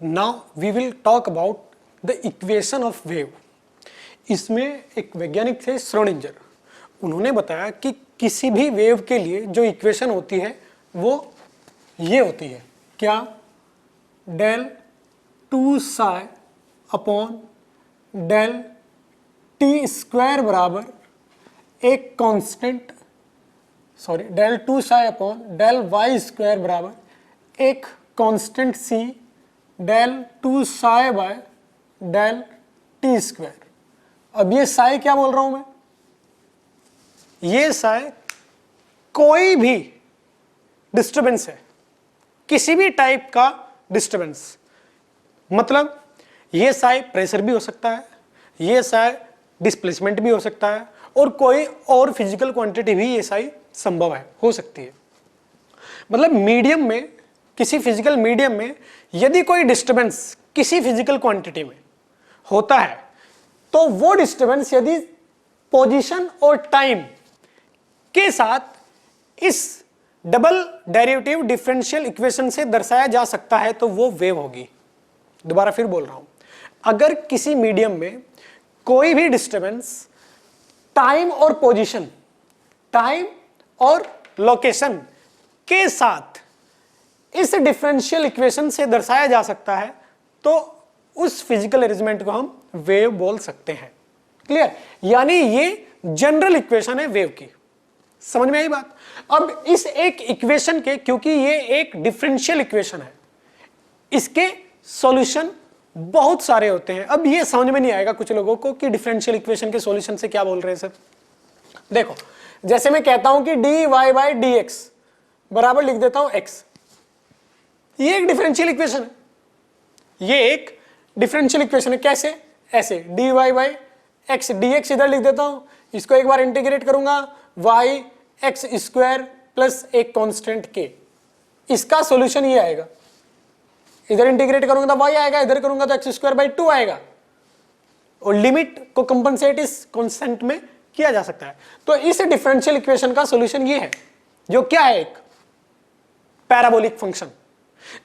Now we will talk about the equation of wave. इसमें एक वैज्ञानिक थे श्रोडिंगर, उन्होंने बताया कि किसी भी वेव के लिए जो इक्वेशन होती है वो ये होती है, क्या, del two psi upon del t square बराबर एक constant, sorry del two psi upon del y square बराबर एक constant c del two psi by del t square. अब ये साई क्या बोल रहा हूं मैं, ये साई कोई भी डिस्टरबेंस है, किसी भी टाइप का डिस्टरबेंस, मतलब ये साई प्रेशर भी हो सकता है, ये साई डिस्प्लेसमेंट भी हो सकता है, और कोई और फिजिकल क्वांटिटी भी ये साई संभव है, हो सकती है। मतलब मीडियम में, किसी फिजिकल मीडियम में यदि कोई डिस्टरबेंस किसी फिजिकल क्वांटिटी में होता है तो वो डिस्टरबेंस यदि पोजीशन और टाइम के साथ इस डबल डेरिवेटिव डिफरेंशियल इक्वेशन से दर्शाया जा सकता है तो वो वेव होगी। दोबारा फिर बोल रहा हूं, अगर किसी मीडियम में कोई भी डिस्टरबेंस टाइम और पोजीशन, टाइम और लोकेशन के साथ इस डिफरेंशियल इक्वेशन से दर्शाया जा सकता है तो उस फिजिकल अरेंजमेंट को हम वेव बोल सकते हैं। क्लियर? यानी ये जनरल इक्वेशन है वेव की। समझ में आई बात? अब इस एक इक्वेशन के, क्योंकि ये एक डिफरेंशियल इक्वेशन है, इसके सॉल्यूशन बहुत सारे होते हैं। अब ये समझ में नहीं आएगा कुछ लोगों को कि डिफरेंशियल इक्वेशन के सॉल्यूशन से क्या बोल रहे हैं सर। देखो, जैसे मैं कहता हूं कि dy बाई डी एक्स बराबर लिख देता हूं x, ये एक डिफरेंशियल इक्वेशन है, ये एक डिफरेंशियल इक्वेशन है। कैसे? ऐसे dy बाई एक्स, dx इधर लिख देता हूं, इसको एक बार इंटीग्रेट करूंगा y एक्स स्क्वायर प्लस एक कांस्टेंट k, इसका सॉल्यूशन ये आएगा। इधर इंटीग्रेट करूंगा तो y आएगा, इधर करूंगा तो एक्स स्क्वायर बाई 2 आएगा, और लिमिट को कंपनसेट इस कांस्टेंट में किया जा सकता है। तो इस डिफरेंशियल इक्वेशन का सॉल्यूशन ये है, जो क्या है, एक पैराबोलिक फंक्शन।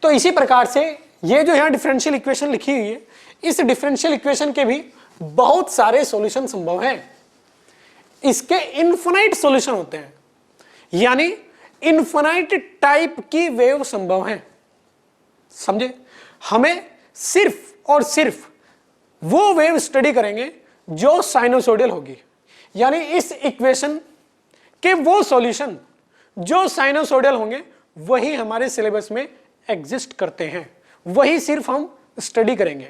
तो इसी प्रकार से ये जो यहां डिफरेंशियल इक्वेशन लिखी हुई है, इस डिफरेंशियल इक्वेशन के भी बहुत सारे सॉल्यूशन संभव हैं। इसके इनफिनाइट सॉल्यूशन होते हैं, यानी इनफिनाइट टाइप की वेव संभव है। समझे? हमें सिर्फ और सिर्फ वो वेव स्टडी करेंगे जो साइनोसोडियल होगी, यानी इस इक्वेशन के वो सॉल्यूशन जो साइनोसोडियल होंगे वही हमारे सिलेबस में एग्जिस्ट करते हैं, वही सिर्फ हम स्टडी करेंगे।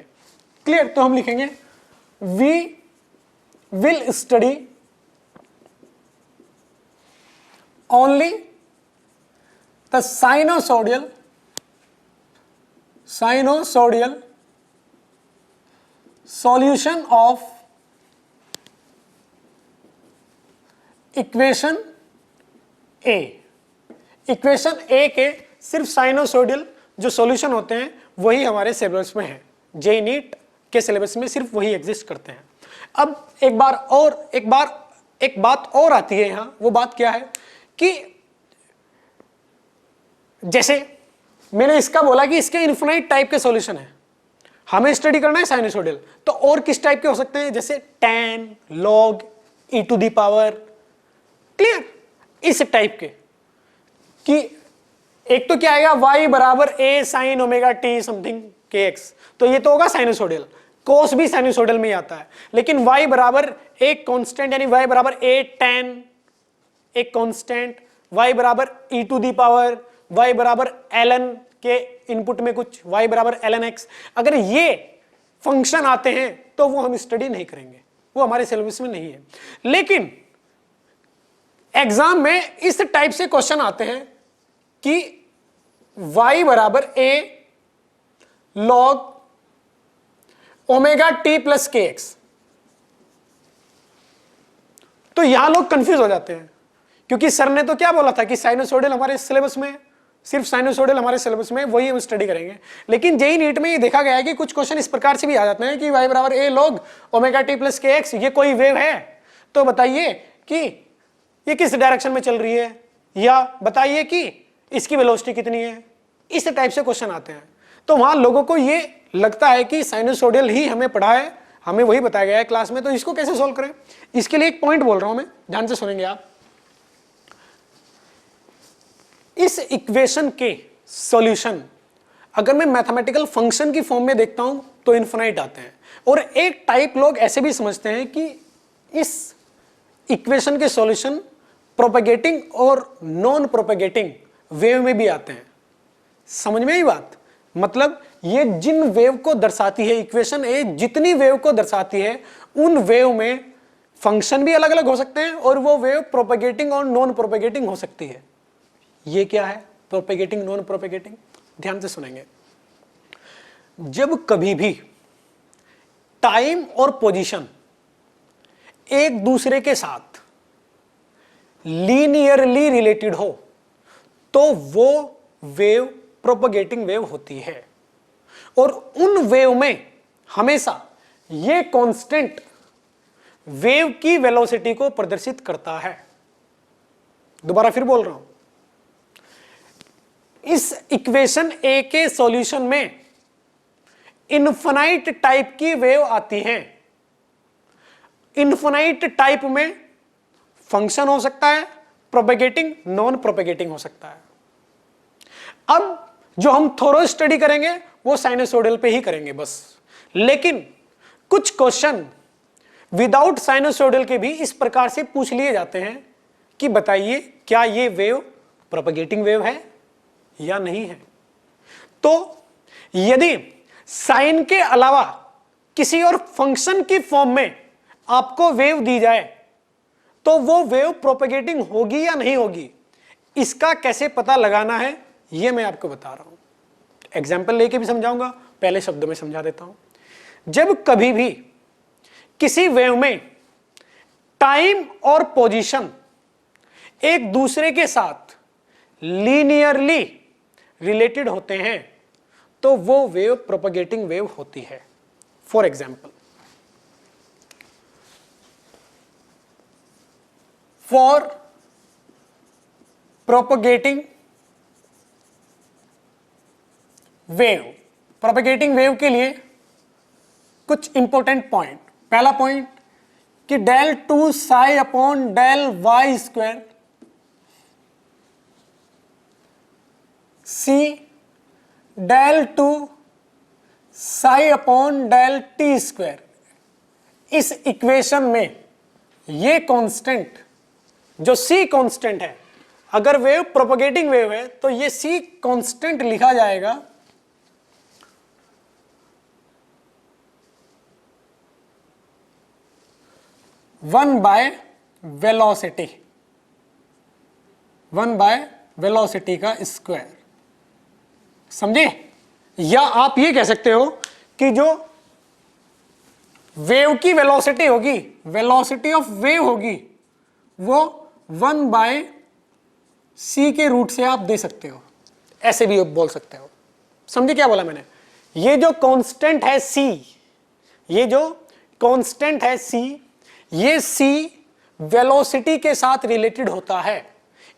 क्लियर? तो हम लिखेंगे we will study only the sinusoidal solution of equation A. Equation A के सिर्फ साइनोसोडियल जो सॉल्यूशन होते हैं वही हमारे सिलेबस में है, जेईई नीट के सिलेबस में सिर्फ वही एग्जिस्ट करते हैं। अब एक बात और आती है यहां, वो बात क्या है कि जैसे मैंने इसका बोला कि इसके इनफिनाइट टाइप के सॉल्यूशन है, हमें स्टडी करना है साइनोसोडियल, तो और किस टाइप के हो सकते हैं, जैसे tan, log, e to the power. Clear? इस टाइप के कि एक तो क्या आएगा, y बराबर a sine omega t something kx, तो ये तो होगा साइनोसोडियल। कोस भी साइनोसोडियल में ही आता है, लेकिन y बराबर एक कांस्टेंट, यानी y बराबर a tan एक कांस्टेंट, y बराबर e to the power, y बराबर ln के इनपुट में कुछ, y बराबर ln x, अगर ये फंक्शन आते हैं तो वो हम स्टडी नहीं करेंगे, वो हमारे सिलेबस में नहीं है। लेकिन एग्जाम में इस टाइप से क्वेश्चन आते हैं कि y बराबर a log omega t plus k x, तो यहां लोग कंफ्यूज हो जाते हैं, क्योंकि सर ने तो क्या बोला था कि साइनोसोडियल हमारे सिलेबस में, सिर्फ साइनोसोडियल हमारे सिलेबस में, वही हम स्टडी करेंगे। लेकिन जेईई नीट में ये देखा गया है कि कुछ क्वेश्चन इस प्रकार से भी आ जाते हैं कि y बराबर a log omega t plus k x, ये कोई वेव है, तो बताइए कि ये किस डायरेक्शन में चल रही है, या बताइए कि इसकी वेलोसिटी कितनी है। इस टाइप से क्वेश्चन आते हैं। तो वहां लोगों को ये लगता है कि साइनसोडियल ही हमें पढ़ा है, हमें वही बताया गया है क्लास में, तो इसको कैसे सोल्व करें। इसके लिए एक पॉइंट बोल रहा हूं मैं, ध्यान से सुनेंगे आप। इस इक्वेशन के सॉल्यूशन अगर मैं मैथमेटिकल फंक्शन की फॉर्म में देखता हूं तो इनफिनाइट आते हैं, और एक टाइप लोग ऐसे भी समझते हैं कि इस इक्वेशन के सॉल्यूशन प्रोपेगेटिंग और नॉन प्रोपेगेटिंग वेव में भी आते हैं। समझ में आई बात? मतलब ये जिन वेव को दर्शाती है इक्वेशन ए, जितनी वेव को दर्शाती है उन वेव में फंक्शन भी अलग अलग हो सकते हैं और वो वेव प्रोपेगेटिंग और नॉन प्रोपेगेटिंग हो सकती है। ये क्या है प्रोपेगेटिंग नॉन प्रोपेगेटिंग? ध्यान से सुनेंगे। जब कभी भी टाइम और पोजीशन एक दूसरे के साथ लीनियरली रिलेटेड हो तो वो वेव प्रोपेगेटिंग वेव होती है, और उन वेव में हमेशा ये कांस्टेंट वेव की वेलोसिटी को प्रदर्शित करता है। दोबारा फिर बोल रहा हूं, इस इक्वेशन ए के सॉल्यूशन में इनफिनाइट टाइप की वेव आती है। इनफिनाइट टाइप में फंक्शन हो सकता है प्रोपेगेटिंग, नॉन प्रोपेगेटिंग हो सकता है। अब जो हम थोरो स्टडी करेंगे वो साइनसोइडल पे ही करेंगे बस, लेकिन कुछ क्वेश्चन विदाउट साइनसोइडल के भी इस प्रकार से पूछ लिए जाते हैं कि बताइए क्या ये वेव प्रोपेगेटिंग वेव है या नहीं है। तो यदि साइन के अलावा किसी और फंक्शन की फॉर्म में आपको वेव दी जाए तो वो वेव प्रोपेगेटिंग होगी या नहीं होगी, इसका कैसे पता लगाना है ये मैं आपको बता रहा हूं। एग्जाम्पल लेके भी समझाऊंगा, पहले शब्दों में समझा देता हूं। जब कभी भी किसी वेव में टाइम और पोजीशन एक दूसरे के साथ लीनियरली रिलेटेड होते हैं तो वो वेव प्रोपेगेटिंग वेव होती है। For example, for propagating wave, propagating wave के लिए कुछ इंपॉर्टेंट पॉइंट। पहला पॉइंट कि del two psi upon del y square c del two psi upon del t square, इस इक्वेशन में ये कांस्टेंट जो सी कांस्टेंट है, अगर वेव प्रोपेगेटिंग वेव है तो ये सी कांस्टेंट लिखा जाएगा 1 बाय वेलोसिटी, 1 बाय वेलोसिटी का स्क्वायर। समझे? या आप ये कह सकते हो कि जो वेव की वेलोसिटी होगी, वेलोसिटी ऑफ वेव होगी, वो 1 बाय सी के रूट से आप दे सकते हो, ऐसे भी बोल सकते हो। समझे क्या बोला मैंने? ये जो कांस्टेंट है सी, ये जो कांस्टेंट है सी, ये सी वेलोसिटी के साथ रिलेटेड होता है।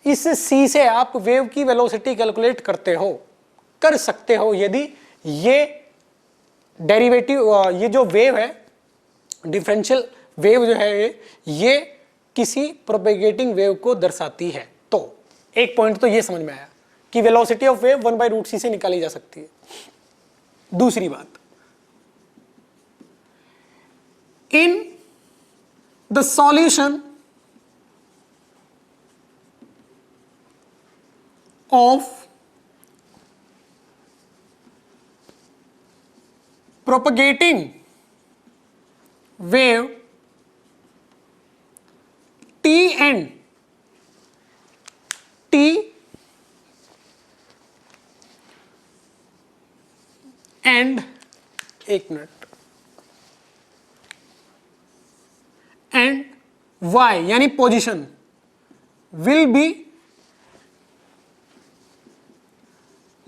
इस सी से आप वेव की वेलोसिटी कैलकुलेट करते हो, कर सकते हो यदि ये डेरिवेटिव, ये जो वेव है, डिफरेंशियल वेव जो है, ये किसी प्रोपेगेटिंग वेव को दर्शाती है। तो एक पॉइंट तो ये समझ में आया कि velocity of wave 1 by root c से निकाली जा सकती है। दूसरी बात, in the solution of propagating wave T and T and एक मिनट and Y यानी position will be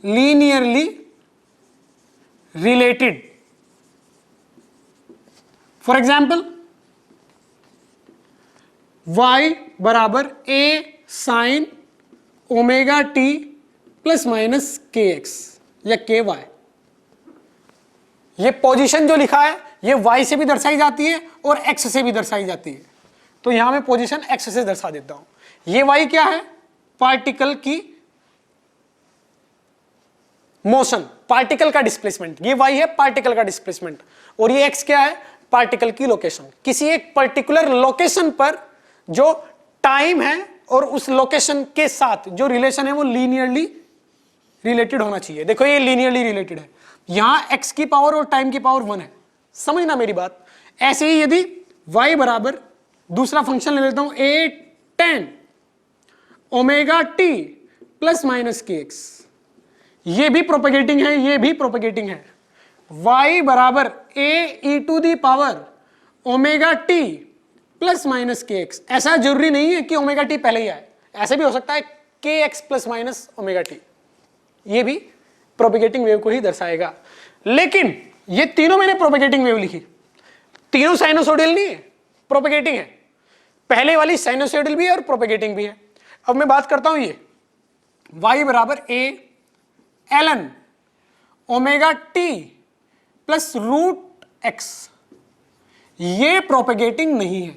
linearly related। For example, y बराबर a sine omega t plus minus k x या के वाई, ये position जो लिखा है ये y से भी दर्शाई जाती है और x से भी दर्शाई जाती है, तो यहां मैं पोजीशन x से दर्शा देता हूं। ये y क्या है? पार्टिकल की मोशन, पार्टिकल का डिस्प्लेसमेंट। ये y है पार्टिकल का डिस्प्लेसमेंट, और ये x क्या है? पार्टिकल की लोकेशन। किसी एक पर्टिकुलर लोकेशन पर जो टाइम है और उस लोकेशन के साथ जो रिलेशन है वो लीनियरली रिलेटेड होना चाहिए। देखो ये लीनियरली रिलेटेड है, यहां x की पावर और टाइम की पावर 1 है, समझना मेरी बात। ऐसे ही यदि y बराबर दूसरा फंक्शन ले लेता हूं a tan omega t plus minus k x, ये भी प्रोपेगेटिंग है, ये भी प्रोपेगेटिंग है। y बराबर a e to the power omega t plus minus k x, ऐसा जरूरी नहीं है कि ओमेगा टी पहले ही आए, ऐसे भी हो सकता है के x plus minus omega T, ये भी प्रोपेगेटिंग वेव को ही दर्शाएगा। लेकिन ये तीनों मैंने प्रोपेगेटिंग वेव लिखी, तीनों साइनोसोडियल नहीं है, प्रोपेगेटिंग है। पहले वाली साइनोसोडियल भी है और प्रोपेगेटिंग भी है। अब मैं बात करता हूं ये y बराबर a ln omega t plus root x, ये प्रोपेगेटिंग नहीं है,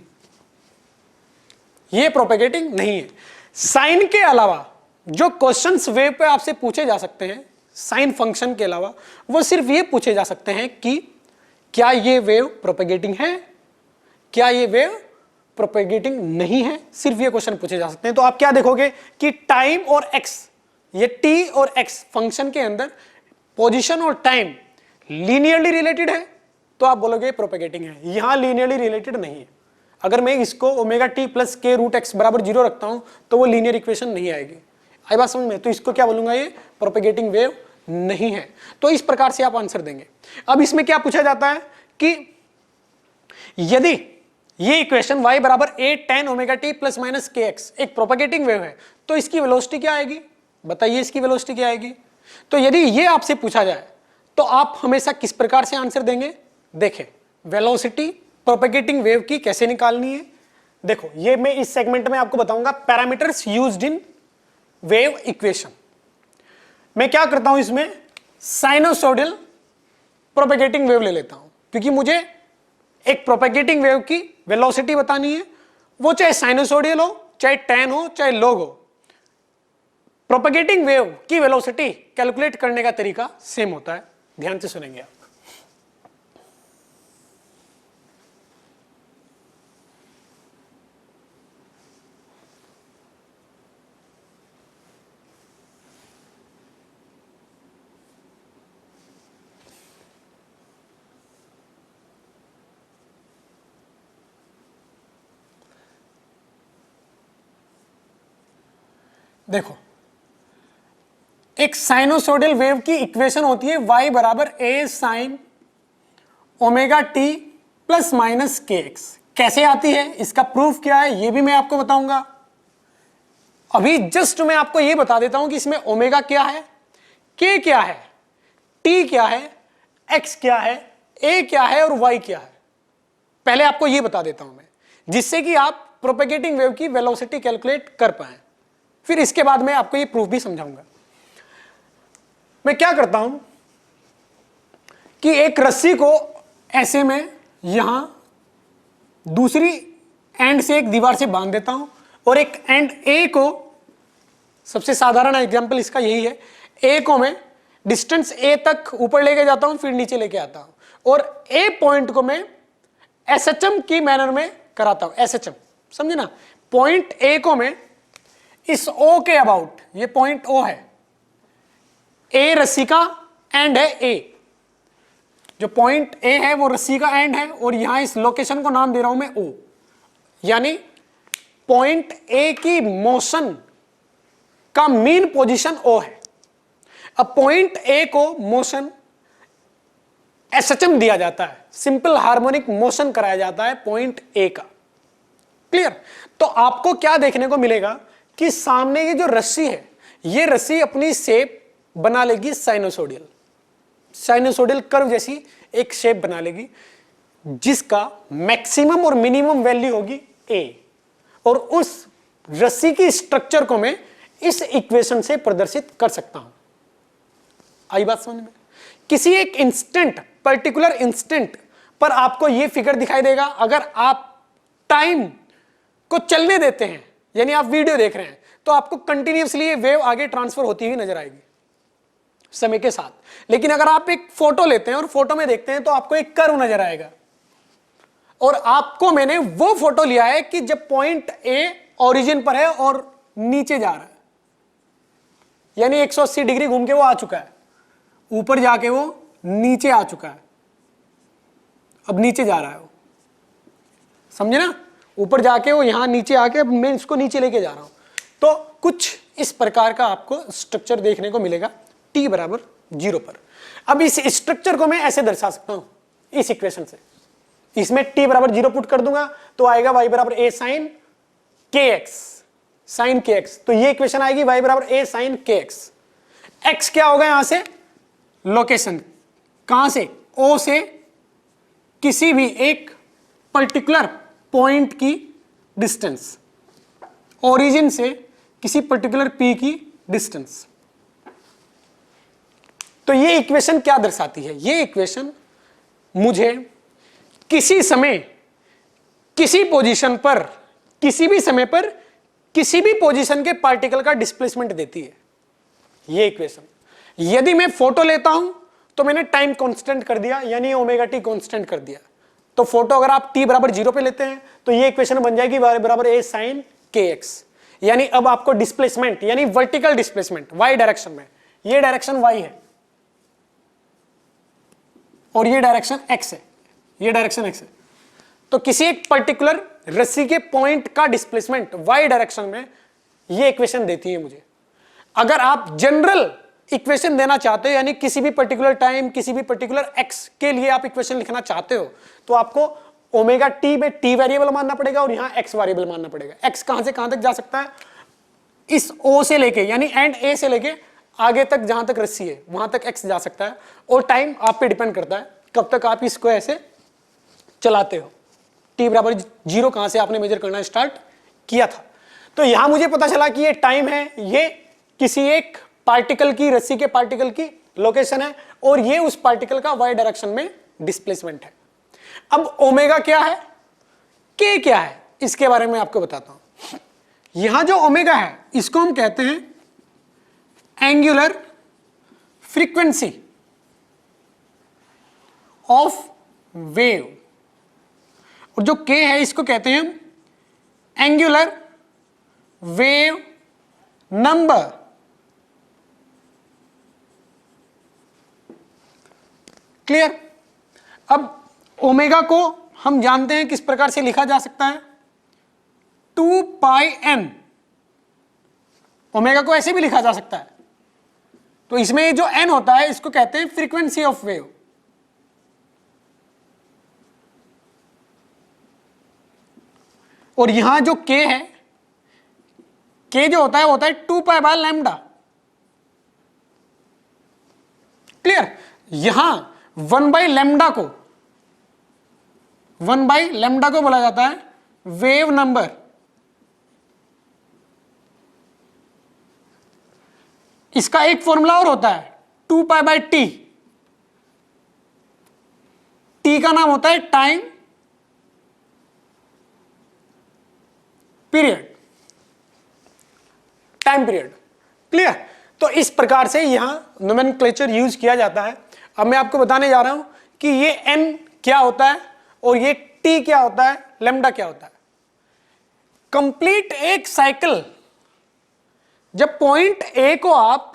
ये प्रोपेगेटिंग नहीं है। साइन के अलावा जो क्वेश्चंस वेव पे आपसे पूछे जा सकते हैं, साइन फंक्शन के अलावा, वो सिर्फ ये पूछे जा सकते हैं कि क्या ये वेव प्रोपेगेटिंग है, क्या ये वेव प्रोपेगेटिंग नहीं है, सिर्फ ये क्वेश्चन पूछे जा सकते हैं। तो आप क्या देखोगे कि टाइम और एक्स, ये टी और एक्स फंक्शन के अंदर पोजीशन और टाइम लीनियरली रिलेटेड है, तो आप बोलोगे प्रोपेगेटिंग है। यहां लीनियरली रिलेटेड नहीं है। अगर मैं इसको ओमेगा टी प्लस के रूट एक्स बराबर 0 रखता हूं तो वो लीनियर इक्वेशन नहीं आएगी। आई बात समझ में? तो इसको क्या बोलूंगा, ये प्रोपेगेटिंग वेव नहीं है। तो इस प्रकार से आप आंसर देंगे। अब इसमें क्या पूछा जाता है कि यदि ये इक्वेशन y बराबर a tan omega t plus minus k x एक प्रोपेगेटिंग वेव है, तो इसकी वेलोसिटी क्या आएगी? बताइए इसकी वेलोसिटी क्या आएगी? तो यदि ये आपसे पूछा जाए तो आप हमेशा किस प्रकार से आंसर देंगे? देखें, वेलोसिटी प्रोपेगेटिंग वेव की कैसे निकालनी है। देखो, ये मैं इस सेगमेंट में आपको बताऊंगा parameters used in wave equation. मैं क्या करता हूं, इसमें साइनोसोडियल प्रोपेगेटिंग वेव ले लेता हूं, क्योंकि मुझे एक प्रोपेगेटिंग वेव की वेलोसिटी बतानी है, वो चाहे साइनोसोडियल हो, चाहे टैन हो, चाहे लॉग हो। प्रोपेगेटिंग वेव की वेलोसिटी कैलकुलेट करने का तरीका सेम होता है, ध्यान से सुनेंगे आप। देखो, एक साइनोसोडियल वेव की इक्वेशन होती है y बराबर a sine omega t plus minus k x. कैसे आती है, इसका प्रूफ क्या है, ये भी मैं आपको बताऊंगा। अभी जस्ट मैं आपको ये बता देता हूं कि इसमें ओमेगा क्या है, k क्या है, t क्या है, x क्या है, a क्या है और y क्या है। पहले आपको ये बता देता हूं मैं, जिससे कि आप प्रोपेगेटिंग वेव की वेलोसिटी कैलकुलेट कर पाए। फिर इसके बाद मैं आपको ये प्रूफ भी समझाऊंगा। मैं क्या करता हूं कि एक रस्सी को ऐसे में यहां दूसरी एंड से एक दीवार से बांध देता हूं, और एक एंड ए को, सबसे साधारण एग्जांपल इसका यही है, ए को मैं डिस्टेंस ए तक ऊपर लेके जाता हूं, फिर नीचे लेके आता हूं, और ए पॉइंट को मैं एसएचएम की मैनर में कराता हूं। एसएचएम समझे ना? पॉइंट ए को मैं इस O के अबाउट, ये पॉइंट O है, A रस्सी का एंड है A, जो पॉइंट A है वो रस्सी का एंड है, और यहां इस लोकेशन को नाम दे रहा हूं मैं O, यानी पॉइंट A की मोशन का मीन पोजीशन O है। अब पॉइंट A को मोशन एसएचएम दिया जाता है, सिंपल हार्मोनिक मोशन कराया जाता है पॉइंट A का। क्लियर? तो आपको क्या देखने को मिलेगा कि सामने ये जो रस्सी है, ये रस्सी अपनी शेप बना लेगी साइनोसोडियल, साइनोसोडियल कर्व जैसी एक शेप बना लेगी, जिसका मैक्सिमम और मिनिमम वैल्यू होगी a, और उस रस्सी की स्ट्रक्चर को मैं इस इक्वेशन से प्रदर्शित कर सकता हूं। आई बात समझ में? किसी एक इंस्टेंट पर्टिकुलर इंस्टेंट पर आपको ये फिगर दिखाई देगा। अगर आप टाइम को चलने देते हैं, यानी आप वीडियो देख रहे हैं, तो आपको कंटिन्यूअसली ये वेव आगे ट्रांसफर होती हुई नजर आएगी समय के साथ। लेकिन अगर आप एक फोटो लेते हैं और फोटो में देखते हैं तो आपको एक कर्व नजर आएगा। और आपको मैंने वो फोटो लिया है कि जब पॉइंट ए ओरिजिन पर है और नीचे जा रहा है, यानी 180 डिग्री घूम के वो आ चुका है, ऊपर जाके वो नीचे आ चुका है, अब नीचे जा रहा है वो, समझे ना? ऊपर जाके वो यहां नीचे आके मैं इसको नीचे लेके जा रहा हूं। तो कुछ इस प्रकार का आपको स्ट्रक्चर देखने को मिलेगा t बराबर 0 पर। अब इस स्ट्रक्चर को मैं ऐसे दर्शा सकता हूं इस इक्वेशन से, इसमें t बराबर 0 पुट कर दूंगा तो आएगा y बराबर a sin kx, sin kx। तो ये इक्वेशन आएगी y बराबर a sin kx। x क्या होगा यहां से? लोकेशन, कहां से? o से किसी भी एक पर्टिकुलर पॉइंट की डिस्टेंस, ओरिजिन से किसी पर्टिकुलर p की डिस्टेंस। तो ये इक्वेशन क्या दर्शाती है? ये इक्वेशन मुझे किसी समय किसी पोजीशन पर, किसी भी समय पर किसी भी पोजीशन के पार्टिकल का डिस्प्लेसमेंट देती है ये इक्वेशन। यदि मैं फोटो लेता हूं तो मैंने टाइम कांस्टेंट कर दिया, यानी ओमेगा टी कांस्टेंट कर दिया। तो फोटो अगर आप t बराबर 0 पे लेते हैं तो ये इक्वेशन बन जाएगी y बराबर a sin kx। यानी अब आपको डिस्प्लेसमेंट, यानी वर्टिकल डिस्प्लेसमेंट y डायरेक्शन में, ये डायरेक्शन y है और ये डायरेक्शन x है, ये डायरेक्शन x है। तो किसी एक पर्टिकुलर रस्सी के पॉइंट का डिस्प्लेसमेंट y डायरेक्शन में ये इक्वेशन देती है मुझे। अगर आप जनरल इक्वेशन देना चाहते हो, यानी किसी भी पर्टिकुलर टाइम, किसी भी पर्टिकुलर x के लिए आप इक्वेशन लिखना चाहते हो, तो आपको ओमेगा t में t वेरिएबल मानना पड़ेगा और यहां x वेरिएबल मानना पड़ेगा। x कहां से कहां तक जा सकता है? इस o से लेके, यानी एंड a से लेके आगे तक, जहां तक रस्सी है वहां तक x जा सकता है। और टाइम आप पे डिपेंड करता है कब तक आप इसको ऐसे चलाते हो। t बराबर 0 कहां से आपने मेजर करना स्टार्ट किया था। तो यहां मुझे पता चला कि ये टाइम है, ये किसी एक पार्टिकल की, रस्सी के पार्टिकल की लोकेशन है, और ये उस पार्टिकल का y डायरेक्शन में डिस्प्लेसमेंट है। अब ओमेगा क्या है, k क्या है, इसके बारे में आपको बताता हूं। यहां जो ओमेगा है इसको हम कहते हैं एंगुलर फ्रीक्वेंसी ऑफ वेव, और जो k है इसको कहते हैं हम एंगुलर वेव नंबर। क्लियर? अब ओमेगा को हम जानते हैं किस प्रकार से लिखा जा सकता है, 2 पाई n। ओमेगा को ऐसे भी लिखा जा सकता है। तो इसमें जो n होता है इसको कहते हैं फ्रीक्वेंसी ऑफ वेव। और यहां जो k है, k जो होता है वो होता है 2 पाई बाय लैम्डा। क्लियर? यहां 1 बाई लैम्डा को, 1 बाई लैम्डा को बोला जाता है वेव नंबर। इसका एक फॉर्मूला और होता है 2 पाई बाय टी। टी का नाम होता है time period, time period. Clear? तो इस प्रकार से यहां नोमेनक्लेचर यूज किया जाता है। अब मैं आपको बताने जा रहा हूं कि ये n क्या होता है और ये t क्या होता है, लैम्डा क्या होता है। कंप्लीट एक साइकिल, जब पॉइंट A को आप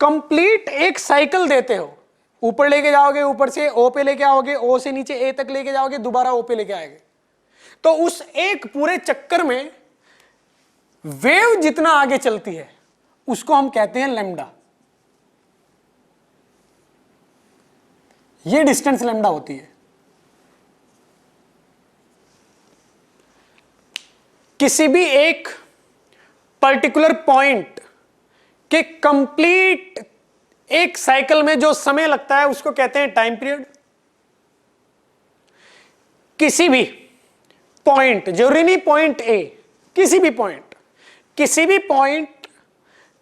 कंप्लीट एक साइकिल देते हो, ऊपर लेके जाओगे, ऊपर से O पे लेके आओगे, O से नीचे A तक लेके जाओगे, दोबारा O पे लेके आएंगे, तो उस एक पूरे चक्कर में वेव जितना आगे चलती है उसको हम कहते हैं लैम्डा। ये डिस्टेंस लैम्डा होती है। किसी भी एक पर्टिकुलर पॉइंट के कंप्लीट एक साइकिल में जो समय लगता है उसको कहते हैं टाइम पीरियड। किसी भी पॉइंट, जरूरी नहीं पॉइंट ए, किसी भी पॉइंट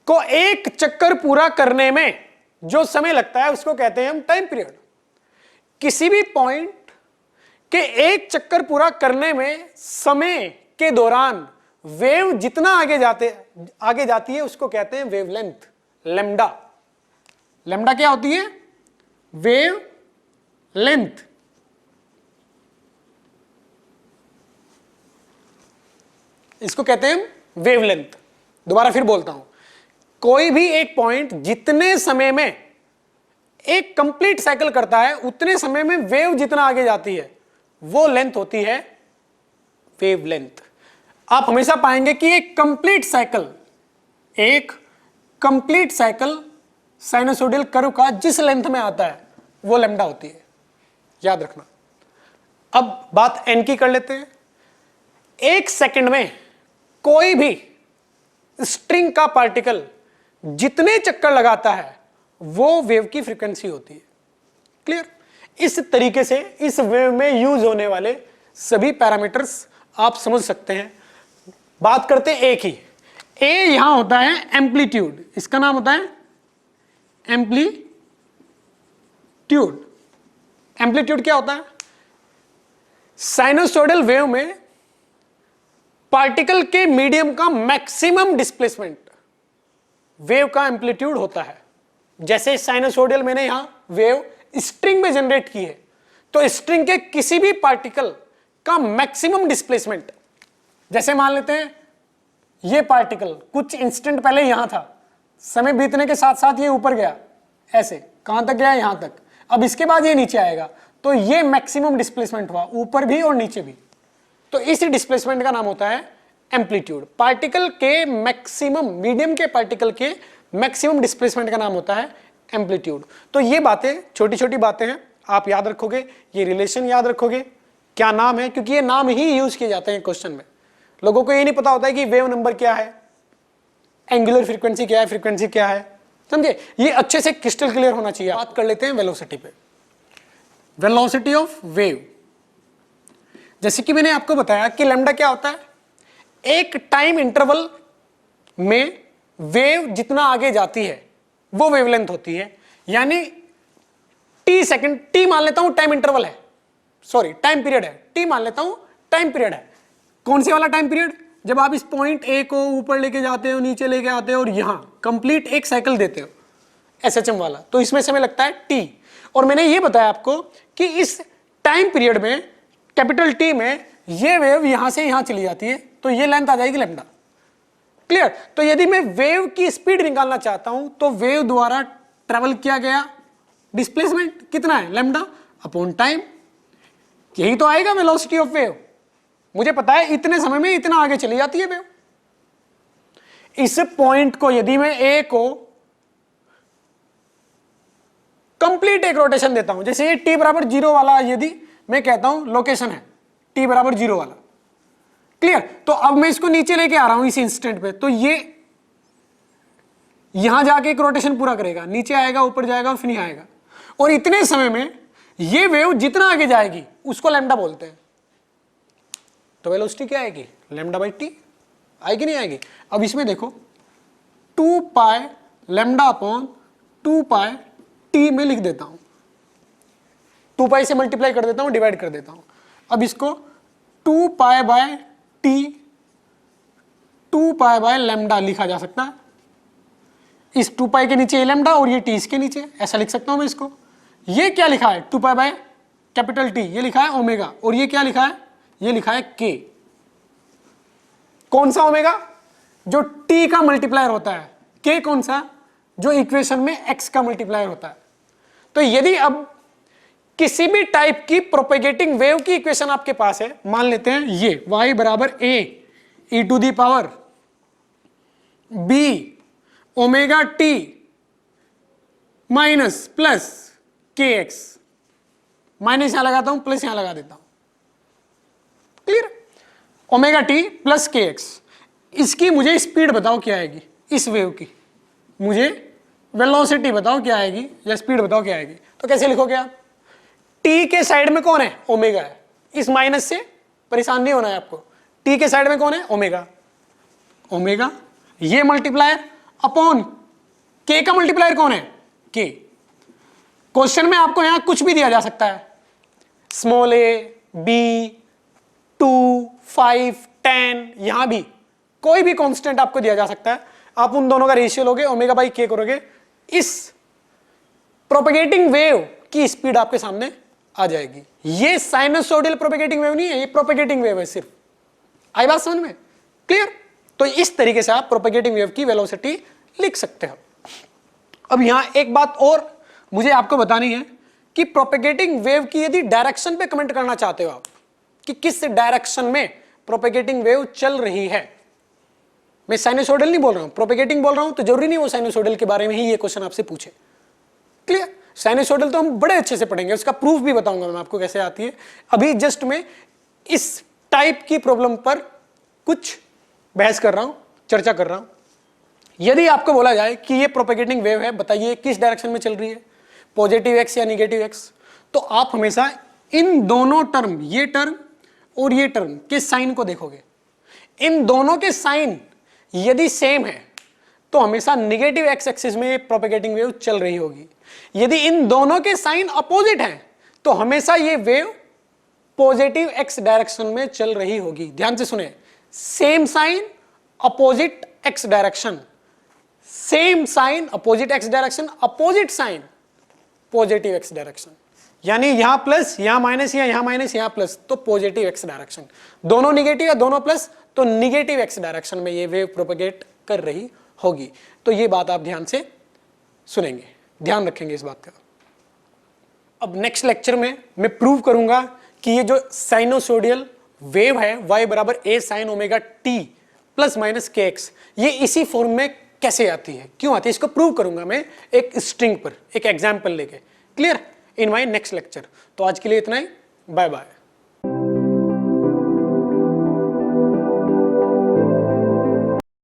को एक चक्कर पूरा करने में जो समय लगता है उसको कहते हैं हम टाइम पीरियड। किसी भी पॉइंट के एक चक्कर पूरा करने में समय के दौरान वेव जितना आगे जाती है उसको कहते हैं वेवलेंथ, लैम्डा। लैम्डा क्या होती है? Wave length. इसको कहते हैं वेवलेंथ। दोबारा फिर बोलता हूं, कोई भी एक पॉइंट जितने समय में एक कंप्लीट साइकिल करता है उतने समय में वेव जितना आगे जाती है वो लेंथ होती है वेवलेंथ। आप हमेशा पाएंगे कि एक कंप्लीट साइकिल साइनसोइडल कर्व का जिस लेंथ में आता है वो लैम्डा होती है, याद रखना। अब बात एन की कर लेते हैं। एक सेकंड में कोई भी स्ट्रिंग का पार्टिकल जितने चक्कर लगाता है वो वेव की फ्रीक्वेंसी होती है। क्लियर? इस तरीके से इस वेव में यूज होने वाले सभी पैरामीटर्स आप समझ सकते हैं। बात करते हैं ए की। ए यहां होता है एम्पलीट्यूड, इसका नाम होता है एम्पलीट्यूड। एम्पलीट्यूड क्या होता है? साइनसोइडल वेव में पार्टिकल के मीडियम का मैक्सिमम डिस्प्लेसमेंट वेव का एम्पलीट्यूड होता है। जैसे साइनसोइडल मैंने यहां वेव स्ट्रिंग में जनरेट की है, तो स्ट्रिंग के किसी भी पार्टिकल का मैक्सिमम डिस्प्लेसमेंट, जैसे मान लेते हैं ये पार्टिकल कुछ इंस्टेंट पहले यहां था, समय बीतने के साथ साथ ये ऊपर गया, ऐसे कहां तक गया? यहां तक। अब इसके बाद ये नीचे आएगा, तो ये मैक्सिमम डिस्प्लेसमेंट हुआ, ऊपर भी और नीचे भी। तो इस डिस्प्लेसमेंट का नाम होता है एम्पलीट्यूड। पार्टिकल के मैक्सिमम, मीडियम के पार्टिकल के मैक्सिमम डिस्प्लेसमेंट का नाम होता है एम्पलीट्यूड। तो ये बातें छोटी छोटी बातें हैं, आप याद रखोगे, ये रिलेशन याद रखोगे, क्या नाम है, क्योंकि ये नाम ही यूज किए जाते हैं क्वेश्चन में। लोगों को ये नहीं पता होता है कि वेव नंबर क्या है, एंगुलर फ्रीक्वेंसी क्या है, फ्रीक्वेंसी क्या है, समझे? ये अच्छे से क्रिस्टल क्लियर होना चाहिए। बात कर लेते हैं वेलोसिटी पे। वेलोसिटी ऑफ वेव, जैसे कि मैंने आपको बताया कि लैम्डा क्या होता है? एक टाइम इंटरवल में वेव जितना आगे जाती है वो वेवलेंथ होती है। यानी टी सेकंड, टी मान लेता हूं टाइम इंटरवल है, सॉरी टाइम पीरियड है, टी मान लेता हूं टाइम पीरियड है। कौन से वाला टाइम पीरियड? जब आप इस पॉइंट ए को ऊपर लेके जाते हो, नीचे लेके आते हो और यहां कंप्लीट एक साइकिल देते हो, एसएचएम वाला, तो इसमें समय लगता है टी। और मैंने ये बताया आपको कि इस टाइम पीरियड में, कैपिटल टी में, ये वेव यहां से यहां चली जाती है, तो ये लेंथ आ जाएगी लैम्डा। क्लियर? तो यदि मैं वेव की स्पीड निकालना चाहता हूं तो वेव द्वारा ट्रेवल किया गया डिस्प्लेसमेंट कितना है? Lambda upon time. यही तो आएगा वेलोसिटी ऑफ वेव। मुझे पता है इतने समय में इतना आगे चली जाती है वेव। इस पॉइंट को यदि मैं ए को कंप्लीट एक रोटेशन देता हूं, जैसे ये टी बराबर 0 वाला यदि मैं कहता हूं लोकेशन है टी बराबर 0 वाला, क्लियर? तो अब मैं इसको नीचे लेके आ रहा हूं इस इंस्टेंट पे, तो ये यहां जाके एक रोटेशन पूरा करेगा, नीचे आएगा, ऊपर जाएगा और फिर नहीं आएगा। और इतने समय में ये वेव जितना आगे जाएगी उसको लैम्डा बोलते हैं। तो वेलोसिटी क्या आएगी? Lambda by T. आएगी नहीं आएगी? अब इसमें देखो 2 पाई लैम्डा अपॉन 2 पाई टी में लिख देता हूं, 2 पाई से मल्टीप्लाई कर देता हूं, डिवाइड कर देता हूं। अब इसको 2 pi by T, 2 pi by lambda लिखा जा सकता है। इस 2 पाई के नीचे लैम्डा और ये टी इसके नीचे, ऐसा लिख सकता हूं मैं इसको। ये क्या लिखा है? 2 पाई बाय कैपिटल टी, ये लिखा है ओमेगा, और ये क्या लिखा है? ये लिखा है के। कौन सा ओमेगा? जो टी का मल्टीप्लायर होता है। के कौन सा? जो इक्वेशन में एक्स का मल्टीप्लायर होता है। तो यदि अब किसी भी टाइप की प्रोपेगेटिंग वेव की इक्वेशन आपके पास है, मान लेते हैं ये y बराबर a e to the power b omega t minus plus k x, minus यहां लगाता हूं, प्लस यहां लगा देता हूं, clear? Omega t plus k x. इसकी मुझे स्पीड बताओ क्या आएगी, इस वेव की मुझे वेलोसिटी बताओ क्या आएगी, या स्पीड बताओ क्या आएगी। तो कैसे लिखोगे आप? टी के साइड में कौन है? ओमेगा है। इस माइनस से परेशान नहीं होना है आपको। टी के साइड में कौन है? ओमेगा। ओमेगा ये मल्टीप्लायर अपॉन के का मल्टीप्लायर कौन है? के। क्वेश्चन में आपको यहां कुछ भी दिया जा सकता है, स्मॉल ए, बी, 2, 5, 10, यहां भी कोई भी कांस्टेंट आपको दिया जा सकता है, आप उन दोनों का रेशियो लोगे, ओमेगा बाई के करोगे, इस प्रोपेगेटिंग वेव की स्पीड आपके सामने आ जाएगी। ये साइनसोइडल प्रोपेगेटिंग वेव नहीं है, ये प्रोपेगेटिंग वेव है सिर्फ। आई बात समझ में? क्लियर? तो इस तरीके से आप प्रोपेगेटिंग वेव की वेलोसिटी लिख सकते हो। अब यहां एक बात और मुझे आपको बतानी है कि प्रोपेगेटिंग वेव की यदि डायरेक्शन पे कमेंट करना चाहते हो आप कि किस डायरेक्शन में प्रोपेगेटिंग वेव चल रही है, मैं साइनसोइडल नहीं बोल रहा हूं, प्रोपेगेटिंग बोल रहा हूं, तो जरूरी नहीं वो साइनसोइडल के बारे में ही ये क्वेश्चन आपसे पूछे। क्लियर? साइनसोइडल तो हम बड़े अच्छे से पढ़ेंगे, उसका प्रूफ भी बताऊंगा मैं आपको कैसे आती है। अभी जस्ट मैं इस टाइप की प्रॉब्लम पर कुछ बहस कर रहा हूं, चर्चा कर रहा हूं। यदि आपको बोला जाए कि ये प्रोपेगेटिंग वेव है, बताइए किस डायरेक्शन में चल रही है, पॉजिटिव एक्स या निगेटिव एक्स, तो आप हमेशा इन दोनों टर्म, ये टर्म और ये टर्म के साइन को देखोगे। इन दोनों के साइन यदि सेम है तो हमेशा निगेटिव एक्स एक्सिस में प्रोपेगेटिंग वेव चल रही होगी। यदि इन दोनों के साइन अपोजिट हैं तो हमेशा ये वेव पॉजिटिव एक्स डायरेक्शन में चल रही होगी। ध्यान से सुने, same sign opposite x direction, same sign opposite x direction, opposite sign positive x direction, यानी यहां प्लस, यहां माइनस, या यहां माइनस, यहां प्लस, तो पॉजिटिव एक्स डायरेक्शन। दोनों निगेटिव या दोनों प्लस, तो निगेटिव एक्स डायरेक्शन में ये वेव प्रोपेगेट कर रही होगी। तो ये बात आप ध्यान से सुनेंगे, ध्यान रखेंगे इस बात का। अब नेक्स्ट लेक्चर में मैं प्रूव करूंगा कि ये जो साइनोसोडियल वेव है y बराबर a sin omega t plus minus k x, ये इसी फॉर्म में कैसे आती है, क्यों आती है, इसको प्रूव करूंगा मैं एक स्ट्रिंग पर, एक एग्जाम्पल लेके। Clear? In my next lecture. तो आज के लिए इतना ही, बाय बाय।